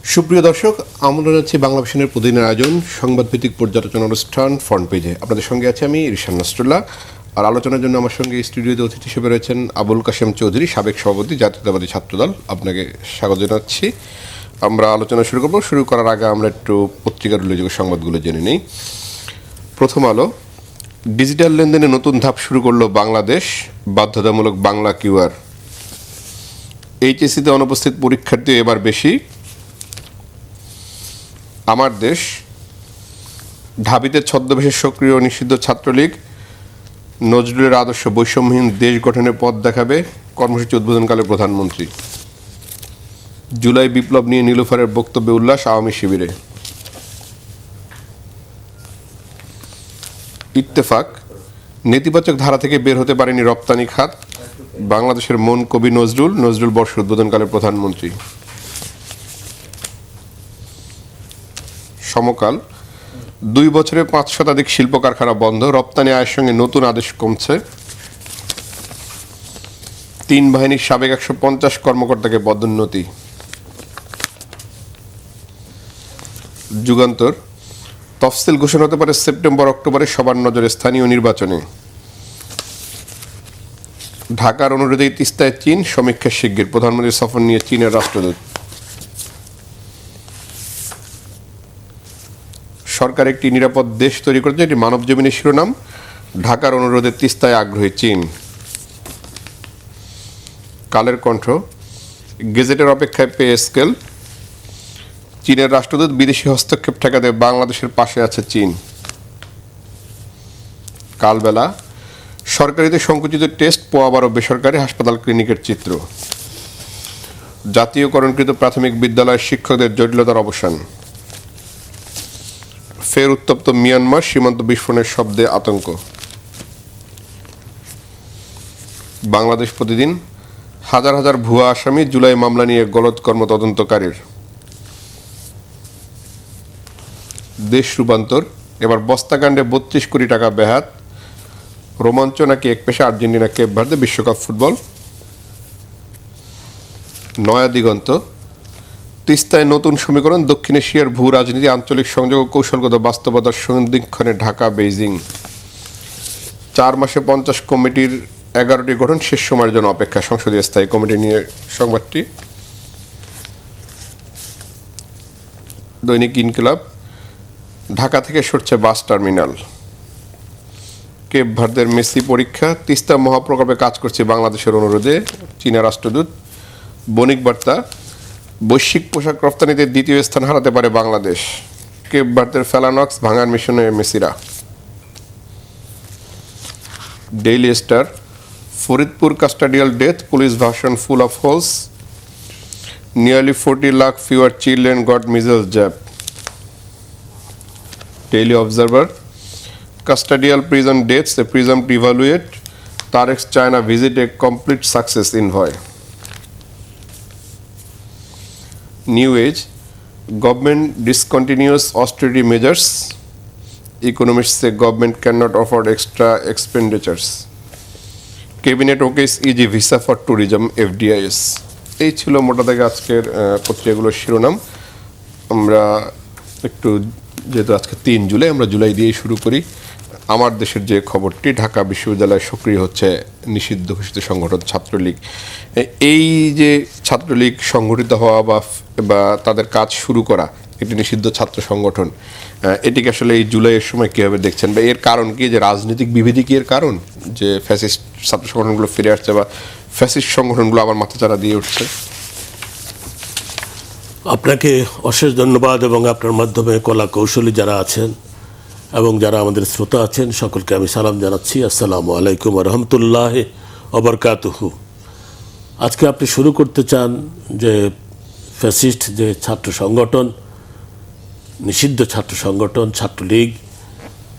সুপ্রিয় দর্শক, আমন্ত্রণ জানাচ্ছি বাংলা ভিশনের প্রতিদিনের আয়োজন সংবাদভিত্তিক পর্যালোচনা অনুষ্ঠান ফ্রন্ট পেজে। আপনাদের সঙ্গে আছে আমি রিশান নাসরুল্লাহ। আর আলোচনার জন্য আমার সঙ্গে স্টুডিওতে অতিথি হিসেবে রয়েছেন আবুল কাশেম চৌধুরী, সাবেক সভাপতি, জাতীয়তাবাদী ছাত্রদল। আপনাকে স্বাগত জানাচ্ছি। আমরা আলোচনা শুরু করব। শুরু করার আগে আমরা একটু পত্রিকার উল্লেখযোগ্য সংবাদগুলো জেনে নিই। প্রথম আলো, ডিজিটাল লেনদেনে নতুন ধাপ শুরু করলো বাংলাদেশ, বাধ্যতামূলক বাংলা কিউআর। এইচএসসিতে অনুপস্থিত পরীক্ষার্থী এবার বেশি। আমার দেশ, ঢাবিতে ছদ্মবেশে সক্রিয় নিষিদ্ধ ছাত্রলীগ, নজরুলের আদর্শ বৈষম্যহীন দেশ গঠনের পথ দেখাবে, কর্মসূচি উদ্বোধনকালে প্রধানমন্ত্রী। জুলাই বিপ্লব নিয়ে নীলুফারের বক্তব্যে উল্লাস আওয়ামী শিবিরে। ইত্তেফাক, নেতিবাচক ধারা থেকে বের হতে পারেনি রপ্তানি খাত, বাংলাদেশের মন কবি নজরুল বর্ষ উদ্বোধনকালে প্রধানমন্ত্রী। সমকাল, 2 বছরে 5 শতাধিক শিল্প কারখানা বন্ধ, রপ্তানি আয়ের সঙ্গে নতুন আদেশ কমছে। 3 বাহিনীর সাবেক 150 কর্মকর্তাকে পদোন্নতি। যুগান্তর, তফসিল ঘোষণা হতে পারে সেপ্টেম্বর-অক্টোবরে, সবার নজরে স্থানীয় নির্বাচনে। ঢাকার অনুরোধে তিস্তায় চীন, সমীক্ষা শিগগির, প্রধানমন্ত্রীর সফর নিয়ে চীনের রাষ্ট্রদূত। সরকার একটি নিরাপদ দেশ তৈরি করেছে, এটি মানবজমিনের শিরোনাম। ঢাকার অনুরোধে তিস্তায় আগ্রহী চীন। কালের কণ্ঠ, গেজেটের অপেক্ষায় পে স্কেল, চীনের রাষ্ট্রদূত, বিদেশি হস্তক্ষেপ ঠেকাতে বাংলাদেশের পাশে আছে চীন। কালবেলা, সরকারিতে সংকুচিত টেস্ট, পোয়াবারও বেসরকারি হাসপাতাল ক্লিনিকের চিত্র। জাতীয়করণকৃত প্রাথমিক বিদ্যালয়ের শিক্ষকদের জটিলতার অবসান। ফের উত্তপ্ত মিয়ানমার, সীমান্ত বিস্ফোরণের শব্দে আতঙ্ক। বাংলাদেশ প্রতিদিন, হাজার হাজার ভুয়া আসামি, জুলাই মামলা নিয়ে গলদকর্ম তদন্তকারীর। দেশ রূপান্তর, এবার বস্তাকাণ্ডে 32 কোটি টাকা বেহাত, রোমাঞ্চ নাকি এক পেশা আর্জেন্টিনা কেপ ভার্দে বিশ্বকাপ ফুটবল। নয়া দিগন্ত, তিস্তায় নতুন সমীকরণ, দক্ষিণ এশিয়ার ভূ রাজনীতি, আঞ্চলিক সংযোগ ও কৌশলগত বাস্তবতার সন্ধিক্ষণে ঢাকা বেইজিং। 4 মাসে 50 কমিটির 11টি গঠন, শেষ সময়ের জন্য অপেক্ষা, সংসদীয় স্থায়ী কমিটি নিয়ে সংবাদটি। দৈনিক ইনকিলাব, ঢাকা থেকে সরছে বাস টার্মিনাল। কেপ ভার্দের মেসি পরীক্ষা, তিস্তা মহাপ্রকল্পে কাজ করছে বাংলাদেশের অনুরোধে চীনা রাষ্ট্রদূত। বণিক বার্তা, বৈশ্বিক পোশাক রপ্তানিতে 2য় স্থান হারাতে পারে বাংলাদেশ। কেপ ভার্দের ফেলানক্স ভাঙার মিশনে মেসিরা। Daily Star, Faridpur custodial death, police version full of holes, nearly 40 lakh fewer children got measles jab. Daily Observer, custodial prison deaths, a presumed evaluate, Tarek's China visit a complete success envoy. New Age, government discontinues austerity measures, economists say government cannot afford extra expenditures. Cabinet okays easy visa for tourism, FDIS. এই ছিল মোটা দাগে আজকের পত্রিকাগুলোর শিরোনাম। আমরা একটু, যেহেতু আজকে 3 জুলাই, আমরা জুলাই দিয়েই শুরু করি। আমার দেশের যে খবরটি, ঢাকা বিশ্ববিদ্যালয়ে সক্রিয় হচ্ছে নিষিদ্ধ ঘোষিত সংগঠন ছাত্রলীগ। এই যে ছাত্রলীগ সংগঠিত হওয়া বা তাদের কাজ শুরু করা একটি নিষিদ্ধ ছাত্র সংগঠন, এটিকে আসলে এই জুলাইয়ের সময় কীভাবে দেখছেন, বা এর কারণ কি? যে রাজনৈতিক বিভেদই কি এর কারণ, যে ফ্যাসিস্ট ছাত্র সংগঠনগুলো ফিরে আসছে বা ফ্যাসিস্ট সংগঠনগুলো আবার মাথাচাড়া দিয়ে উঠছে? আপনাকে অশেষ ধন্যবাদ এবং আপনার মাধ্যমে কলা কৌশলী যারা আছেন এবং যারা আমাদের শ্রোতা আছেন সকলকে আমি সালাম জানাচ্ছি। আসসালামু আলাইকুম ওয়া রাহমাতুল্লাহি ওয়া বারাকাতুহু। আজকে আপনি শুরু করতে চান যে ফ্যাসিস্ট যে ছাত্র সংগঠন, নিষিদ্ধ ছাত্র সংগঠন ছাত্রলীগ,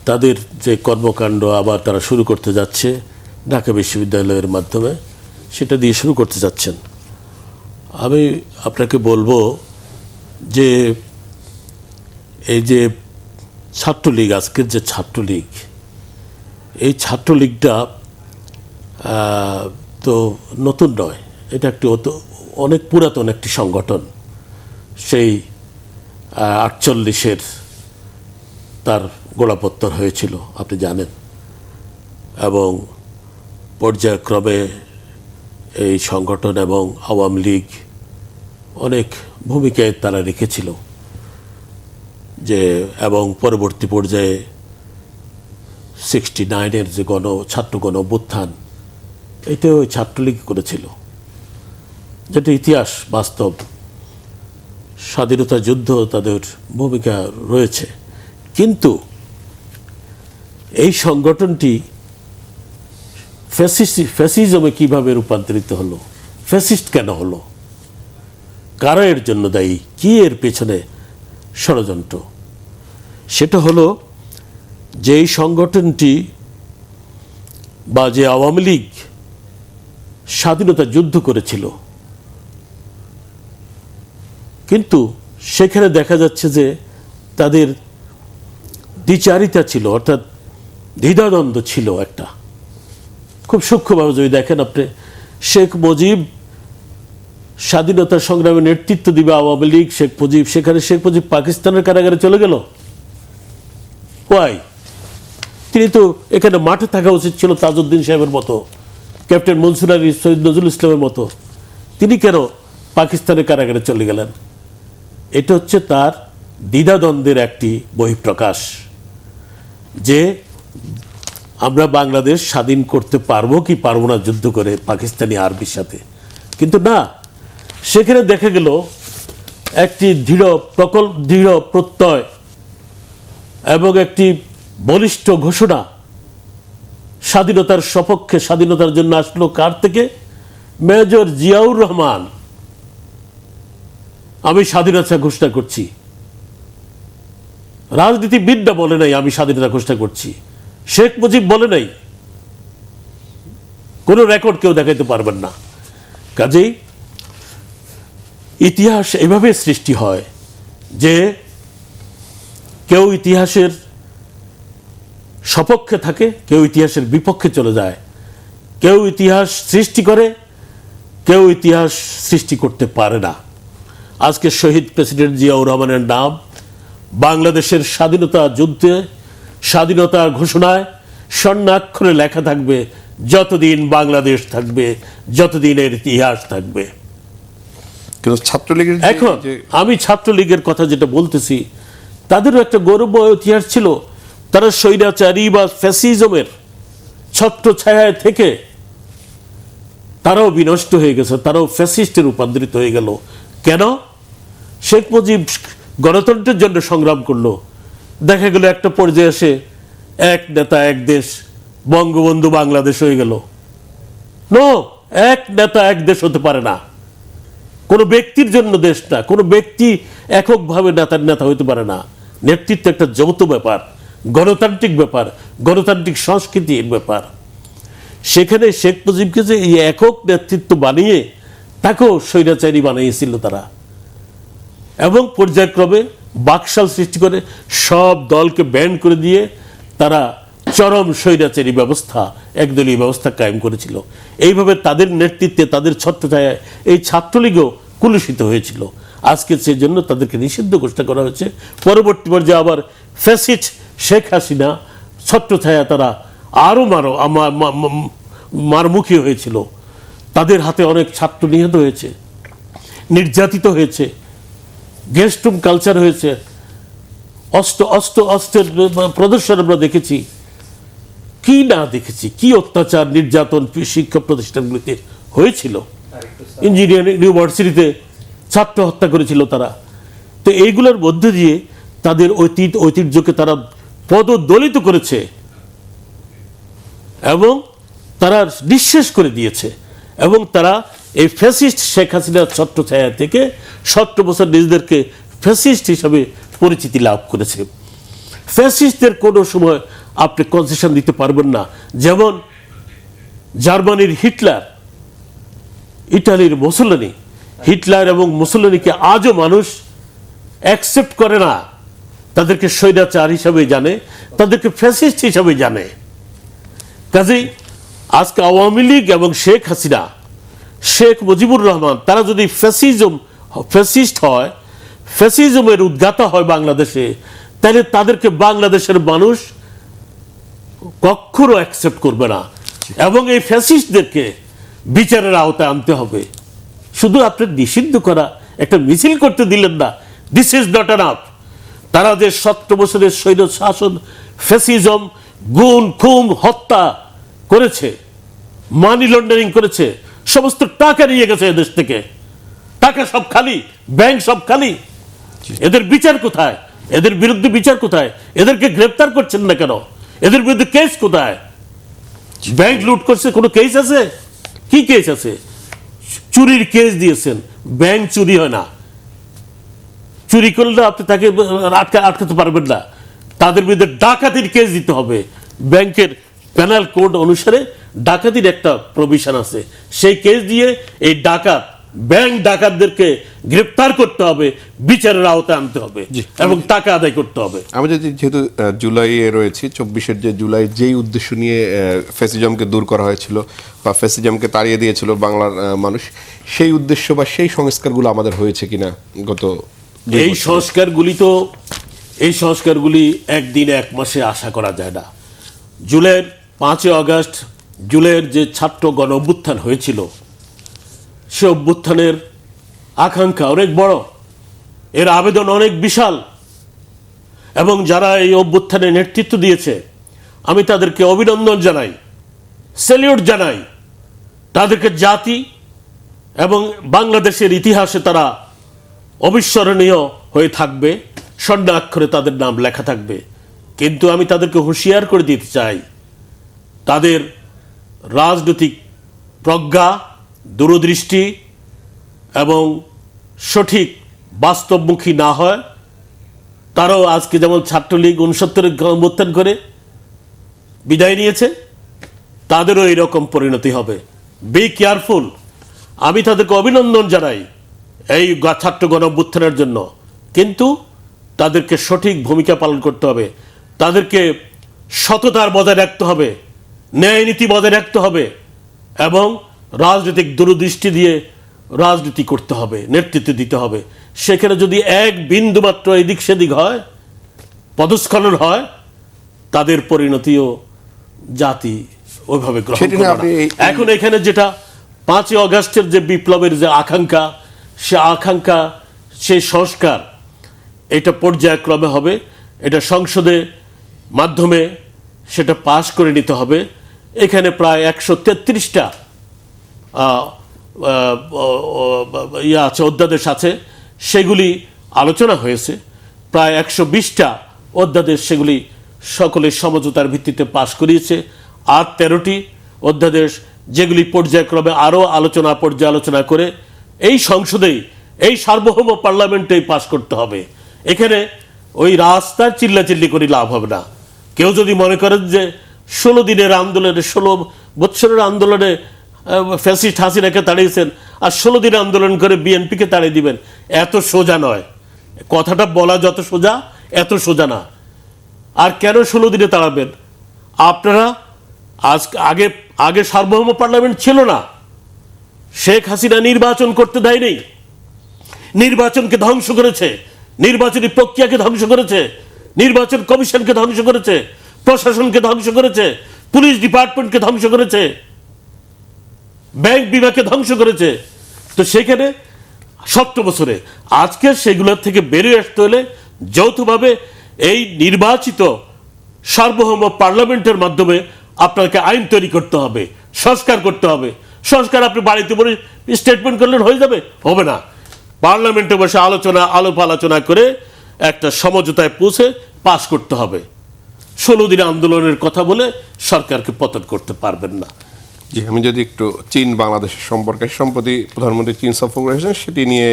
তাদের যে কর্মকাণ্ড আবার তারা শুরু করতে যাচ্ছে ঢাকা বিশ্ববিদ্যালয়ের মাধ্যমে, সেটা দিয়ে শুরু করতে যাচ্ছেন। আমি আপনাকে বলবো যে এই যে ছাত্রলীগ, আজকের যে ছাত্রলীগ, এই ছাত্রলীগটা তো নতুন নয়, এটা একটি অনেক পুরাতন একটি সংগঠন। সেই 48-এর তার গোড়াপত্তর হয়েছিল আপনি জানেন, এবং পর্যায়ক্রমে এই সংগঠন এবং আওয়ামী লীগ অনেক ভূমিকায় তারা রেখেছিল যে, এবং পরবর্তী পর্যায়ে 69-এর যে ছাত্র গণ অভ্যুত্থান, এটাও ওই ছাত্রলীগ করেছিল, যেটা ইতিহাস বাস্তব। স্বাধীনতা যুদ্ধ তাদের ভূমিকা রয়েছে, কিন্তু এই সংগঠনটি ফ্যাসিজমে কিভাবে রূপান্তরিত হলো, ফ্যাসিস্ট কেন হলো, কারা এর জন্য দায়ী, কি এর পেছনে ষড়যন্ত্র? সেটা হলো যে এই সংগঠনটি বা যে আওয়ামী লীগ স্বাধীনতা যুদ্ধ করেছিল, কিন্তু সেখানে দেখা যাচ্ছে যে তাদের দ্বিচারিতা ছিল, অর্থাৎ দ্বিধাদ্বন্দ্ব ছিল একটা। খুব সূক্ষ্মভাবে যদি দেখেন আপনি, শেখ মুজিব স্বাধীনতা সংগ্রামে নেতৃত্ব দিবে আওয়ামী লীগ, শেখ মুজিব পাকিস্তানের কারাগারে চলে গেল। ওয়াই? তিনি তো এখানে মাঠে থাকা উচিত ছিল তাজউদ্দিন সাহেবের মতো, ক্যাপ্টেন মনসুর আলী, সৈয়দ নজরুল ইসলামের মতো। তিনি কেন পাকিস্তানের কারাগারে চলে গেলেন? এটা হচ্ছে তার দ্বিধাদ্বন্দ্বের একটি বহিঃপ্রকাশ, যে আমরা বাংলাদেশ স্বাধীন করতে পারবো কি পারবো না যুদ্ধ করে পাকিস্তানি আর্মির সাথে। কিন্তু না, সেখানে দেখা গেল একটি দৃঢ় প্রত্যয় এবং একটি বলিষ্ঠ ঘোষণা স্বাধীনতার সপক্ষে, স্বাধীনতার জন্য আসলো কার থেকে? মেজর জিয়াউর রহমান। আমি স্বাধীনতা ঘোষণা করছি। রাজনীতিবিদরা বলে নাই আমি স্বাধীনতা ঘোষণা করছি, শেখ মুজিব বলে নাই, কোন রেকর্ড কেউ দেখাইতে পারবেন না। কাজেই ইতিহাস এভাবে সৃষ্টি হয় যে কেউ ইতিহাসের সপক্ষে থাকে, কেউ ইতিহাসের বিপক্ষে চলে যায়, কেউ ইতিহাস সৃষ্টি করে, কেউ ইতিহাস সৃষ্টি করতে পারে না। আজকে শহীদ প্রেসিডেন্ট জিয়াউর রহমানের নাম বাংলাদেশের স্বাধীনতা যুদ্ধে, স্বাধীনতার ঘোষণায় স্বর্ণাক্ষরে লেখা থাকবে যতদিন বাংলাদেশ থাকবে, যতদিন এর ইতিহাস থাকবে। কিন্তু ছাত্রলীগের এখন আমি ছাত্রলীগের কথা যেটা বলতেছি, তাদেরও একটা গৌরবময় ইতিহাস ছিল। তারা স্বৈরাচারী বা ফ্যাসিজমের ছত্র ছায়ায় থেকে তারাও বিনষ্ট হয়ে গেছে, তারাও ফ্যাসিস্টে রূপান্তরিত হয়ে গেল। কেন? শেখ মুজিব গণতন্ত্রের জন্য সংগ্রাম করলো, দেখা গেল একটা পর্যায়ে এসে এক নেতা এক দেশ, বঙ্গবন্ধু বাংলাদেশ হয়ে গেল। নো, এক নেতা এক দেশ হতে পারে না। কোনো ব্যক্তির জন্য দেশ না, কোনো ব্যক্তি এককভাবে নেতা হইতে পারে না। নেতৃত্ব একটা যৌথ ব্যাপার, গণতান্ত্রিক ব্যাপার, গণতান্ত্রিক সংস্কৃতির ব্যাপার। সেখানে শেখ মুজিবকে যে এই একক নেতৃত্ব বানিয়ে তাকেও স্বৈরাচারী বানিয়েছিল তারা, এবং পর্যায়ক্রমে বাকশাল সৃষ্টি করে সব দলকে ব্যান্ড করে দিয়ে তারা চরম স্বৈরাচারী ব্যবস্থা, একদলীয় ব্যবস্থা কায়েম করেছিল। এইভাবে তাদের নেতৃত্বে, তাদের ছত্রছায়ায় এই ছাত্রলীগও কুলুষিত হয়েছিল। আজকে সেই জন্য তাদেরকে নিষিদ্ধ ঘোষণা করা হয়েছে। পরবর্তী পর্যায়ে আবার ফ্যাসিস্ট শেখ হাসিনা ছত্রছায়া তারা আরও মারমুখী হয়েছিল। তাদের হাতে অনেক ছাত্র নিহত হয়েছে, নির্যাতিত হয়েছে, গেস্টরুম কালচার হয়েছে, অস্ত্রের প্রদর্শন আমরা দেখেছি, কি না দেখেছি, কি অত্যাচার নির্যাতন শিক্ষা প্রতিষ্ঠানগুলিতে হয়েছিল। ইঞ্জিনিয়ারিং ইউনিভার্সিটিতে ছাত্র হত্যা করেছিল তারা। তো এইগুলোর মধ্যে দিয়ে তাদের ঐতিহ্যকে তারা পদদলিত করেছে এবং তারা নিঃশেষ করে দিয়েছে, এবং তারা এই ফ্যাসিস্ট শেখ হাসিনার ছত্রছায়া থেকে 17 বছর নিজেদেরকে ফ্যাসিস্ট হিসাবে পরিচিতি লাভ করেছে। ফ্যাসিস্টদের কোনো সময় আপনি কনসেশন দিতে পারবেন না। যেমন জার্মানির হিটলার, ইটালির মুসোলিনি, হিটলার এবং মুসোলিনিকে আজও মানুষ অ্যাকসেপ্ট করে না। তাদেরকে স্বৈরাচার হিসাবে জানে, তাদেরকে ফ্যাসিস্ট হিসাবে জানে। কাজেই আজকে আওয়ামী লীগ এবং শেখ হাসিনা, শেখ মুজিবুর রহমান, তারা যদি ফ্যাসিস্ট হয়, ফ্যাসিজমের উদ্গাতা হয় বাংলাদেশে, তাহলে তাদেরকে বাংলাদেশের মানুষ কখনো অ্যাকসেপ্ট করবে না, এবং এই ফ্যাসিস্টদেরকে বিচারের আওতায় আনতে হবে। শুধু আপনি নিষিদ্ধ করা একটা মিছিল করতে দিলেন না, দিস ইজ নট এনাফ। তারা যে 17 বছরের স্বৈর শাসন, ফ্যাসিজম, গুম খুন হত্যা করেছে, মানি লন্ডারিং করেছে, সমস্ত টাকা নিয়ে গেছে এদেশ থেকে, টাকা সব খালি, ব্যাংক সব খালি। এদের বিচার কোথায়? এদের বিরুদ্ধে বিচার কোথায়? এদেরকে গ্রেফতার করছেন না কেন? এদের বিরুদ্ধে কেস কোথায়? ব্যাংক লুট করছে, কোনো কেস আছে? কি কেস আছে? চুরির কেস দিয়েছেন, ব্যাংক চুরি হয় না। চুরি করলে আপনি তাকে আটকাতে পারবেন না। তাদের বিরুদ্ধে ডাকাতির কেস দিতে হবে। ব্যাংকের পেনাল কোড অনুসারে ডাকাতির একটা প্রভিশন আছে, সেই কেস দিয়ে এই ডাকাত, ব্যাংক ডাকাতদেরকে গ্রেফতার করতে হবে, বিচারের আওতায় আনতে হবে এবং টাকা আদায় করতে হবে। আমি যদি যেহেতু জুলাইয়ে রয়েছি, 24 যে জুলাই যেই উদ্দেশ্য নিয়ে ফ্যাসিজমকে দূর করা হয়েছিল বা ফ্যাসিজমকে তাড়িয়ে দিয়েছিল বাংলার মানুষ, সেই উদ্দেশ্য বা সেই সংস্কারগুলো আমাদের হয়েছে কিনা গত এই সংস্কারগুলি একদিন এক মাসে আশা করা যায় না। জুলাইয়ের 5 আগস্ট, জুলাইয়ের যে ছাত্র গণ অভ্যুত্থান হয়েছিল, সে অভ্যুত্থানের আকাঙ্ক্ষা অনেক বড়, এর আবেদন অনেক বিশাল, এবং যারা এই অভ্যুত্থানে নেতৃত্ব দিয়েছে আমি তাদেরকে অভিনন্দন জানাই, স্যালিউট জানাই। তাদেরকে জাতি এবং বাংলাদেশের ইতিহাসে তারা অবিস্মরণীয় হয়ে থাকবে, স্বর্ণাক্ষরে তাদের নাম লেখা থাকবে। কিন্তু আমি তাদেরকে হুঁশিয়ার করে দিতে চাই, তাদের রাজনৈতিক প্রজ্ঞা, দূরদৃষ্টি এবং সঠিক বাস্তবমুখী না হয়, তারাও আজকে যেমন ছাত্রলীগ 69 অভ্যুত্থান করে বিদায় নিয়েছে, তাদেরও এরকম পরিণতি হবে। Be careful. আমি তাদেরকে অভিনন্দন জানাই এই ছাত্র গণ অভ্যুত্থানের জন্য, কিন্তু তাদেরকে সঠিক ভূমিকা পালন করতে হবে, তাদেরকে সততার বজায় রাখতে হবে, ন্যায় নীতি বজায় রাখতে হবে এবং রাজনৈতিক দূরদৃষ্টি দিয়ে রাজনীতি করতে হবে, নেতৃত্ব দিতে হবে। সেখানে যদি এক বিন্দু মাত্র এদিক সেদিক হয়, পদস্খলন হয়, তাদের পরিণতিও জাতি ওইভাবে গ্রহণ করবে না। এখন এখানে যেটা 5 আগস্টের যে বিপ্লবের যে আকাঙ্ক্ষা, সে আকাঙ্ক্ষা, সেই সংস্কার, এটা পর্যায়ক্রমে হবে। এটা সংসদে মাধ্যমে সেটা পাশ করে নিতে হবে। এখানে প্রায় 133টা আছে, অধ্যাদেশ আছে, সেগুলি আলোচনা হয়েছে। প্রায় 120টা অধ্যাদেশ সেগুলি সকলের সমঝোতার ভিত্তিতে পাশ করিয়েছে। আর 13টি অধ্যাদেশ যেগুলি পর্যায়ক্রমে আরও পর্যালোচনা করে এই সংসদেই, এই সার্বভৌম পার্লামেন্টেই পাশ করতে হবে। এখানে ওই রাস্তায় চিল্লাচিল্লি করে লাভ হবে না। কেউ যদি মনে করেন যে 16 দিনের আন্দোলনে, 16 বছরের আন্দোলনে ফ্যাসিস্ট হাসিনাকে তাড়িয়েছেন আর 16 দিন আন্দোলন করে বিএনপিকে তাড়িয়ে দিবেন, এত সোজা নয়। কথাটা বলা যত সোজা, এত সোজা না। আর কেন 16 দিনে তাড়াবেন? আপনারা আগে সার্বভৌম পার্লামেন্ট ছিল না, শেখ হাসিনা নির্বাচন করতে দেয়নি, নির্বাচনকে ধ্বংস করেছে, নির্বাচনী প্রক্রিয়াকে ধ্বংস করেছে, নির্বাচন কমিশনকে ধ্বংস করেছে, প্রশাসনকে ধ্বংস করেছে, পুলিশ ডিপার্টমেন্টকে ধ্বংস করেছে, ব্যাংক বিভাগকে ধ্বংস করেছে। তো সেখানে 17 বছরে আজকে সেগুলোর থেকে বেরিয়ে আসতে হলে যৌথভাবে এই নির্বাচিত সার্বভৌম পার্লামেন্টের মাধ্যমে আপনাকে আইন তৈরি করতে হবে, সংস্কার করতে হবে। সংস্কার আপনি বাড়িতে বলে স্টেটমেন্ট করলেন হয়ে যাবে? হবে না। পার্লামেন্টে বসে আলাপ আলোচনা করে একটা সমঝোতায় পৌঁছে পাশ করতে হবে। 16 দিন আন্দোলনের কথা বলে সরকারকে পতন করতে পারবেন না। জি, আমি যদি একটু চীন বাংলাদেশের সম্পর্কে, সম্প্রতি প্রধানমন্ত্রী চীন সফর করেছেন, সেটি নিয়ে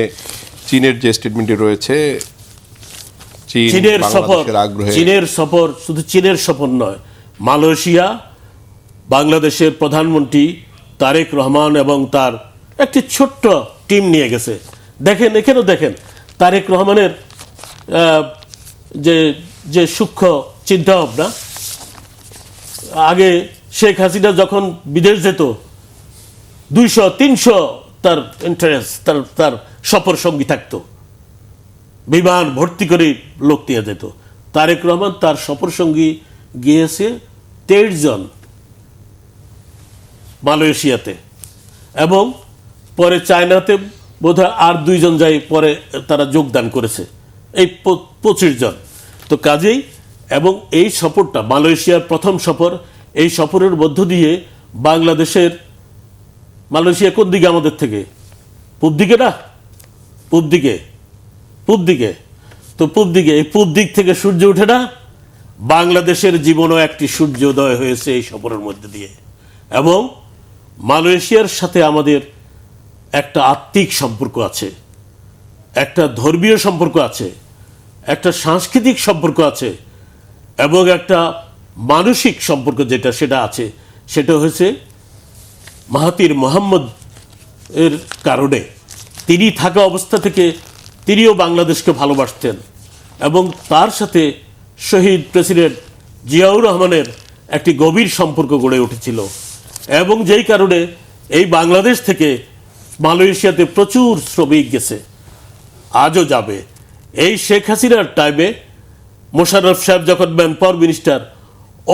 চীনের যে স্টেটমেন্টটি রয়েছে, চীনের সফর শুধু চীনের সফর নয়, মালয়েশিয়া বাংলাদেশের প্রধানমন্ত্রী তারেক রহমান এবং তার একটি ছোট্ট টিম নিয়ে গেছে। দেখেন, এখানেও দেখেন তারেক রহমানের যে সূক্ষ্ম চিন্তা ভাবনা। আগে শেখ হাসিনা যখন বিদেশ যেত 200-300 তার ইন্টারেস্ট, তার সফর সঙ্গী থাকতো। বিমান ভর্তি করে লোক নিয়ে যেত। তারেক রহমান তার সফরসঙ্গী গিয়েছে 23 জন মালয়েশিয়াতে, এবং পরে চায়নাতে বোধহয় আর 2 জন যাই পরে তারা যোগদান করেছে, এই 25 জন। তো কাজেই এবং এই সফরটা মালয়েশিয়ার প্রথম সফর, এই সফরের মধ্য দিয়ে বাংলাদেশের, মালয়েশিয়া কোন দিকে আমাদের থেকে? পূব দিকে না? পূব দিকে, পূব দিকে। তো পূব দিকে, এই পূব দিক থেকে সূর্য ওঠে না? বাংলাদেশের জীবনও একটি সূর্যোদয় হয়েছে এই সফরের মধ্যে দিয়ে। এবং মালয়েশিয়ার সাথে আমাদের একটা আত্মিক সম্পর্ক আছে, একটা ধর্মীয় সম্পর্ক আছে, একটা সাংস্কৃতিক সম্পর্ক আছে, এবং একটা মানসিক সম্পর্ক যেটা সেটা আছে। সেটা হয়েছে মাহাতির মোহাম্মদ এর কারণে। তিনি থাকা অবস্থা থেকে তিনিও বাংলাদেশকে ভালোবাসতেন, এবং তার সাথে শহীদ প্রেসিডেন্ট জিয়াউর রহমানের একটি গভীর সম্পর্ক গড়ে উঠেছিল, এবং যেই কারণে এই বাংলাদেশ থেকে মালয়েশিয়াতে প্রচুর শ্রমিক গেছে, আজও যাবে। এই শেখ হাসিনার টাইমে মোশাররফ সাহেব যখন ম্যান পাওয়ার মিনিস্টার,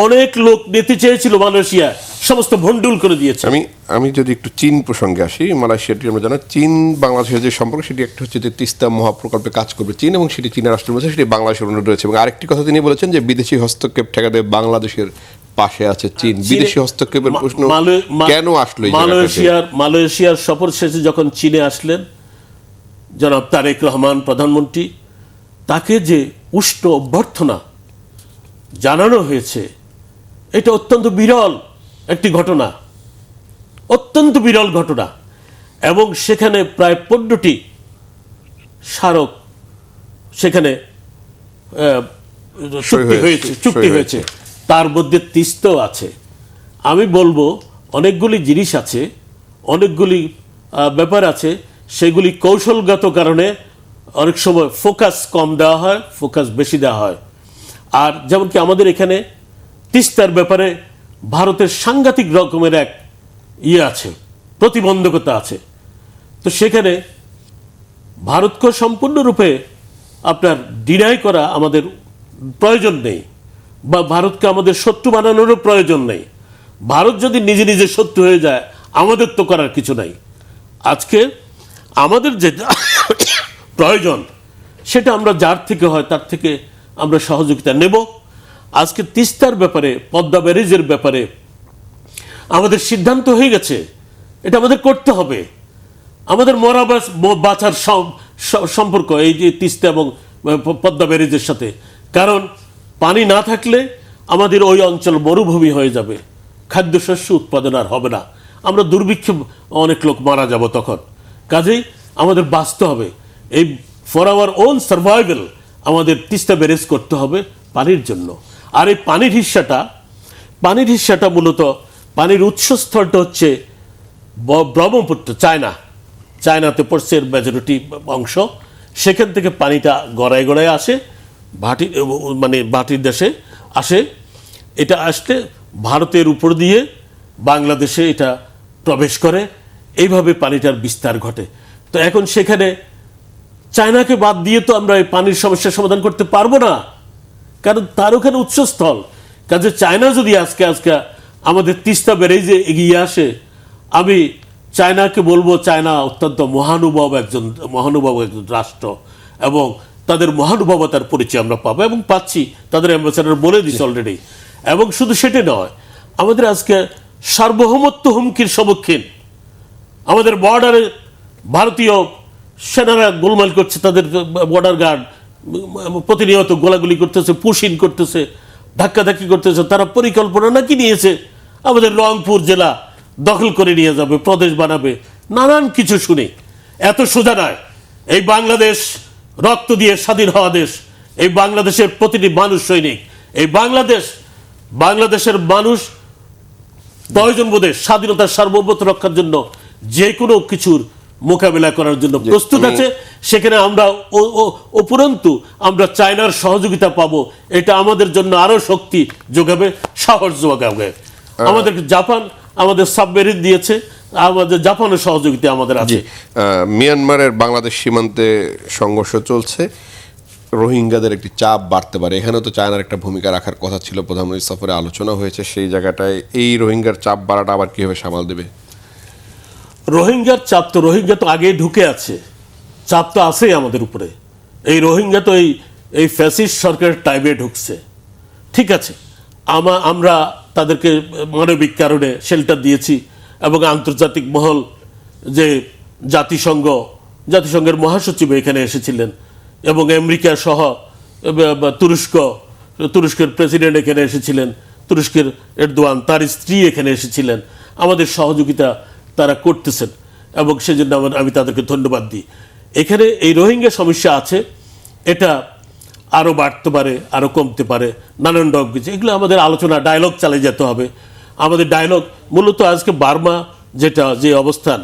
অনেক লোক নিতে চেয়েছিল মালয়েশিয়া, সমস্ত ভন্ডুল করে দিয়েছে। আমি যদি একটু চীন প্রসঙ্গে আসি, মালয়েশিয়াটি আমরা জানি চীন বাংলাদেশের যে সম্পর্ক, সেটি একটা হচ্ছে যে তিস্তা মহাপ্রকল্পে কাজ করবে চীন, এবং সেটি চীনের রাষ্ট্রের মধ্যে, সেটি বাংলাদেশের অনুরোধ রয়েছে। এবং আরেকটি কথা তিনি বলেছেন যে বিদেশি হস্তক্ষেপ ঠেকাতে বাংলাদেশের পাশে আছে চীন। বিদেশি হস্তক্ষেপের প্রশ্ন কেন আসলো? মালয়েশিয়ার সফর শেষে যখন চীনে আসলেন জনাব তারেক রহমান প্রধানমন্ত্রী, তাকে যে উষ্ণ অভ্যর্থনা জানানো হয়েছে, এটা অত্যন্ত বিরল একটি ঘটনা, অত্যন্ত বিরল ঘটনা। এবং সেখানে প্রায় 15টি স্মারক সেখানে চুক্তি হয়েছে, তার মধ্যে তিস্তাও আছে। আমি বলবো অনেকগুলি জিনিস আছে, অনেকগুলি ব্যাপার আছে, সেগুলি কৌশলগত কারণে অনেক সময় ফোকাস কম দেওয়া হয়, ফোকাস বেশি দেওয়া হয়। আর যেমন কি আমাদের এখানে তিস্তার ব্যাপারে ভারতের সাংঘাতিক রকমের এক আছে, প্রতিবন্ধকতা আছে। তো সেখানে ভারতকে সম্পূর্ণরূপে আপনার ডিনাই করা আমাদের প্রয়োজন নেই, বা ভারতকে আমাদের শত্রু বানানোরও প্রয়োজন নেই। ভারত যদি নিজে নিজে শত্রু হয়ে যায়, আমাদের তো করার কিছু নাই। আজকে আমাদের যে প্রয়োজন, সেটা আমরা যার থেকে হয় তার থেকে আমরা সহযোগিতা নেব। আজকে তিস্তার ব্যাপারে, পদ্মা ব্যারেজের ব্যাপারে আমাদের সিদ্ধান্ত হয়ে গেছে, এটা আমাদের করতে হবে। আমাদের মরা বাঁচার সম্পর্ক এই যে তিস্তা এবং পদ্মা ব্যারেজের সাথে, কারণ পানি না থাকলে আমাদের ওই অঞ্চল মরুভূমি হয়ে যাবে, খাদ্যশস্য উৎপাদন আর হবে না, আমরা দুর্ভিক্ষে অনেক লোক মারা যাব তখন। কাজেই আমাদের বাঁচতে হবে, এই ফর আওয়ার ওন সার্ভাইভাল আমাদের তিস্তা ব্যারেজ করতে হবে পানির জন্য। আর এই পানির হিস্সাটা মূলত পানির উৎসস্থলটা হচ্ছে ব্রহ্মপুত্র, চায়নাতে পড়ছে এর মেজরিটি অংশ। সেখান থেকে পানিটা গড়ায় গড়ায় আসে, ভাটির দেশে আসে। এটা আসলে ভারতের উপর দিয়ে বাংলাদেশে এটা প্রবেশ করে, এইভাবে পানিটার বিস্তার ঘটে। তো এখন সেখানে চায়নাকে বাদ দিয়ে তো আমরা এই পানির সমস্যার সমাধান করতে পারবো না, কারণ তার ওখানে উৎসস্থল। কাজে চায়না যদি আজকে আমাদের তিস্তা ব্যারেজে এগিয়ে আসে, আমি চায়নাকে বলবো, চায়না অত্যন্ত মহানুভব একজন রাষ্ট্র, এবং তাদের মহানুভবতার পরিচয় আমরা পাবো এবং পাচ্ছি, তাদের অ্যাম্বাসেডর বলে দিচ্ছে অলরেডি। এবং শুধু সেটা নয়, আমাদের আজকে সার্বভৌমত্ব হুমকির সম্মুখীন। আমাদের বর্ডারে ভারতীয় সেনারা গোলমাল করছে, তাদের বর্ডার গার্ড প্রতিনিয়ত গোলাগুলি করতেছে, পুশিন করতেছে, ধাক্কাধাক্কি করতেছে। তারা পরিকল্পনা নাকি নিয়েছে আমাদের রংপুর জেলা দখল করে নিয়ে যাবে, প্রদেশ বানাবে, নানান কিছু শুনি। এত সোজা নয়। এই বাংলাদেশ রক্ত দিয়ে স্বাধীন হওয়া দেশ, এই বাংলাদেশের প্রতিটি মানুষ সৈনিক, এই বাংলাদেশের মানুষ প্রয়োজন বোধে স্বাধীনতার সার্বভৌমত্ব রক্ষার জন্য যে কোনো কিছুর মোকাবেলা করার জন্য প্রস্তুত আছে। সেখানে আমরা উপরন্তু আমরা চায়নার সহযোগিতা পাবো, এটা আমাদের জন্য আরো শক্তি যোগাবে, সাহস যোগাবে। আমাদের জাপান আমাদের সাবমেরিন দিয়েছে, আমাদের জাপানের সহযোগিতা আমাদের আছে। মিয়ানমারের বাংলাদেশ সীমান্তে সংঘর্ষ চলছে, রোহিঙ্গাদের একটি চাপ বাড়তে পারে, এখানেও তো চায়নার একটা ভূমিকা রাখার কথা ছিল, প্রধানমন্ত্রী সফরে আলোচনা হয়েছে, সেই জায়গাটায় এই রোহিঙ্গার চাপ বাড়াটা আবার কীভাবে সামাল দেবে? রোহিঙ্গার চাপ তো, রোহিঙ্গা তো আগেই ঢুকে আছে, চাপ তো আছেই আমাদের উপরে। এই রোহিঙ্গা তো এই ফ্যাসিস্ট সরকারের টাইমে ঢুকছে, ঠিক আছে। আমরা তাদেরকে মানবিক কারণে শেল্টার দিয়েছি এবং আন্তর্জাতিক মহল, যে জাতিসংঘের মহাসচিব এখানে এসেছিলেন এবং আমেরিকা সহ তুরস্কের প্রেসিডেন্ট এখানে এসেছিলেন, তুরস্কের এরদোয়ান, তার স্ত্রী এখানে এসেছিলেন, আমাদের সহযোগিতা তারা করতেছেন এবং সেজন্য আমি তাদেরকে ধন্যবাদ দিই। এখানে এই রোহিঙ্গা সমস্যা আছে, এটা আরও বাড়তে পারে, আরও কমতে পারে, নানান রকম কিছু, এগুলো আমাদের আলোচনা ডায়লগ চালিয়ে যেতে হবে। আমাদের ডায়লগ মূলত আজকে বার্মা যে অবস্থান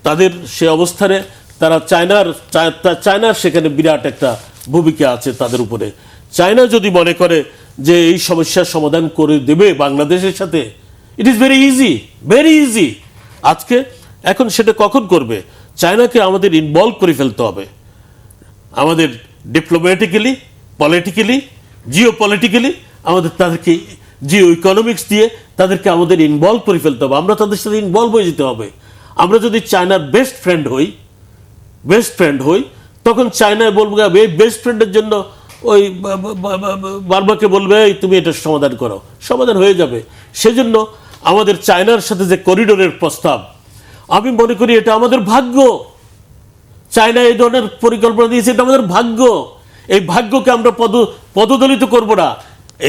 তাদের, সে অবস্থানে তারা চায়নার সেখানে বিরাট একটা ভূমিকা আছে তাদের উপরে। চায়না যদি মনে করে যে এই সমস্যার সমাধান করে দেবে বাংলাদেশের সাথে, ইট ইজ ভেরি ইজি আজকে। এখন সেটা কখন করবে? চায়নাকে আমাদের ইনভলভ করে ফেলতে হবে, আমাদের ডিপ্লোম্যাটিক্যালি, পলিটিক্যালি, জিওপলিটিক্যালি, আমাদের তাদেরকে জিও ইকোনমিক্স দিয়ে তাদেরকে আমাদের ইনভলভ করে ফেলতে হবে। আমরা তাদের সাথে ইনভলভ হয়ে যেতে হবে। আমরা যদি চায়নার বেস্ট ফ্রেন্ড হই তখন চায়নায় বলবো, এই বেস্ট ফ্রেন্ডের জন্য ওই বার্মাকে বলবে তুমি এটা সমাধান করো, সমাধান হয়ে যাবে। সেজন্য আমাদের চায়নার সাথে যে করিডোরের প্রস্তাব, আমি মনে করি এটা আমাদের ভাগ্য। চায়না এই ধরনের পরিকল্পনা দিয়েছে, এটা আমাদের ভাগ্য। এই ভাগ্যকে আমরা পদদলিত করব না।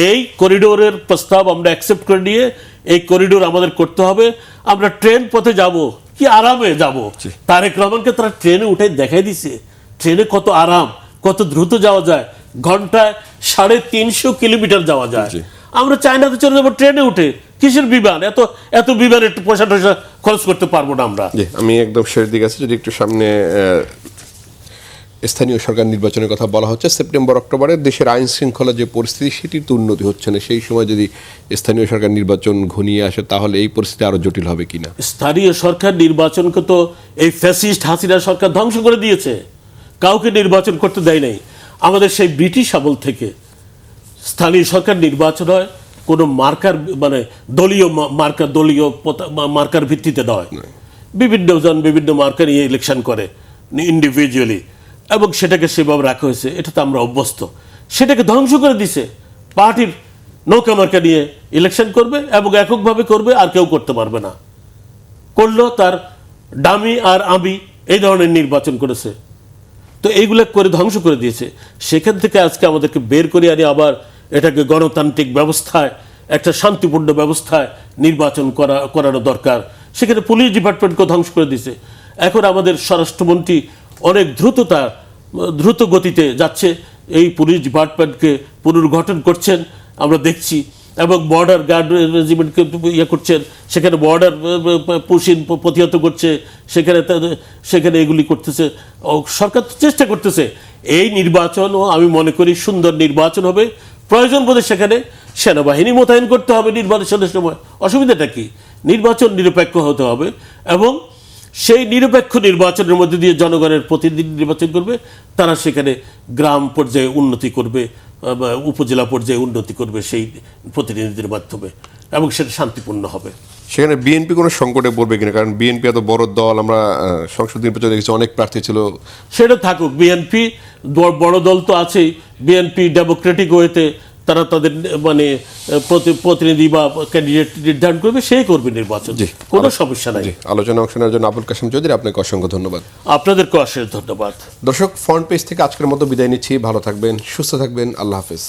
এই করিডোরের প্রস্তাব আমরা অ্যাকসেপ্ট করে নিয়ে এই করিডোর আমাদের করতে হবে। আমরা ট্রেন পথে যাব, কি আরামে যাব। তারেক রহমানকে তারা ট্রেনে উঠে দেখাই দিছে, ট্রেনে কত আরাম, কত দ্রুত যাওয়া যায়, ঘন্টায় 350 কিলোমিটার যাওয়া যায়। আমরা চায়নাতে চলে যাবো ট্রেনে উঠে, কিসের বিমান? এত বিমানের পয়সা খরচ করতে পারবো না আমরা। আমি একদম শেষ দিকে আছি, যদি একটু সামনে স্থানীয় সরকার নির্বাচনের কথা বলা হচ্ছে, সেপ্টেম্বর অক্টোবরে দেশের আইন শৃঙ্খলা যে পরিস্থিতি, সেটির তো উন্নতি হচ্ছে না। সেই সময় যদি স্থানীয় সরকার নির্বাচন ঘনিয়ে আসে তাহলে এই পরিস্থিতি আরো জটিল হবে কিনা? স্থানীয় সরকার নির্বাচনকে তো এই ফ্যাসিস্ট হাসিনা সরকার ধ্বংস করে দিয়েছে, কাউকে নির্বাচন করতে দেয় নাই। আমাদের সেই ব্রিটিশ আমল থেকে স্থানীয় সরকার নির্বাচন হয় কোনো দলীয় মার্কার ভিত্তিতে নয়। বিভিন্ন মার্কা নিয়ে ইলেকশন করে ইন্ডিভিজুয়ালি, এবং সেটাকে সেভাবে রাখা হয়েছে। এটা তো আমরা অভ্যস্ত। সেটাকে ধ্বংস করে দিছে। পার্টির নৌকা মার্কা নিয়ে ইলেকশন করবে এবং এককভাবে করবে, আর কেউ করতে পারবে না। করলো তার ডামি আর আমি এই ধরনের নির্বাচন করেছে। তো এইগুলো করে ধ্বংস করে দিয়েছে। সেখান থেকে আজকে আমাদেরকে বের করে আনি, আবার এটাকে গণতান্ত্রিক ব্যবস্থায়, একটা শান্তিপূর্ণ ব্যবস্থায় নির্বাচন করানো দরকার। সেখানে পুলিশ ডিপার্টমেন্টকে ধ্বংস করে দিয়েছে। এখন আমাদের স্বরাষ্ট্রমন্ত্রী অনেক দ্রুত গতিতে যাচ্ছে, এই পুলিশ ডিপার্টমেন্টকে পুনর্গঠন করছেন আমরা দেখছি, এবং বর্ডার গার্ড রেজিমেন্টকে করছেন, সেখানে বর্ডার পুশিন প্রতিহত করছে, সেখানে এগুলি করতেছে। সরকার চেষ্টা করতেছে এই নির্বাচনও আমি মনে করি সুন্দর নির্বাচন হবে। প্রয়োজন বোধে সেখানে সেনাবাহিনী মোতায়েন করতে হবে নির্বাচনের সময়, অসুবিধাটা কি? নির্বাচন নিরপেক্ষ হতে হবে এবং সেই নিরপেক্ষ নির্বাচনের মধ্যে দিয়ে জনগণের প্রতিনিধি নির্বাচন করবে, তারা সেখানে গ্রাম পর্যায়ে উন্নতি করবে, উপজেলা পর্যায়ে উন্নতি করবে সেই প্রতিনিধিদের মাধ্যমে, এবং সেটা শান্তিপূর্ণ হবে। সেখানে বিএনপি কোনো সংকটে পড়বে কিনা? কারণ বিএনপি এত বড় দল, আমরা সংসদ নির্বাচনে দেখেছি অনেক প্রার্থী ছিল। সেটা থাকুক, বিএনপি বড় দল তো আছেই। বিএনপি ডেমোক্রেটিক ওয়েতে তারা তাদের প্রতিনিধি বা ক্যান্ডিডেট নির্ধারণ করবে, সেই করবে নির্বাচন, কোনো সমস্যা নাই। আলোচনা অংশ নেওয়ার জন্য আবুল কাশেম চৌধুরী, আপনাকে অসংখ্য ধন্যবাদ। আপনাদেরকে অশেষ ধন্যবাদ। দর্শক, ফ্রন্ট পেজ থেকে আজকের মতো বিদায় নিচ্ছি। ভালো থাকবেন, সুস্থ থাকবেন, আল্লাহ হাফেজ।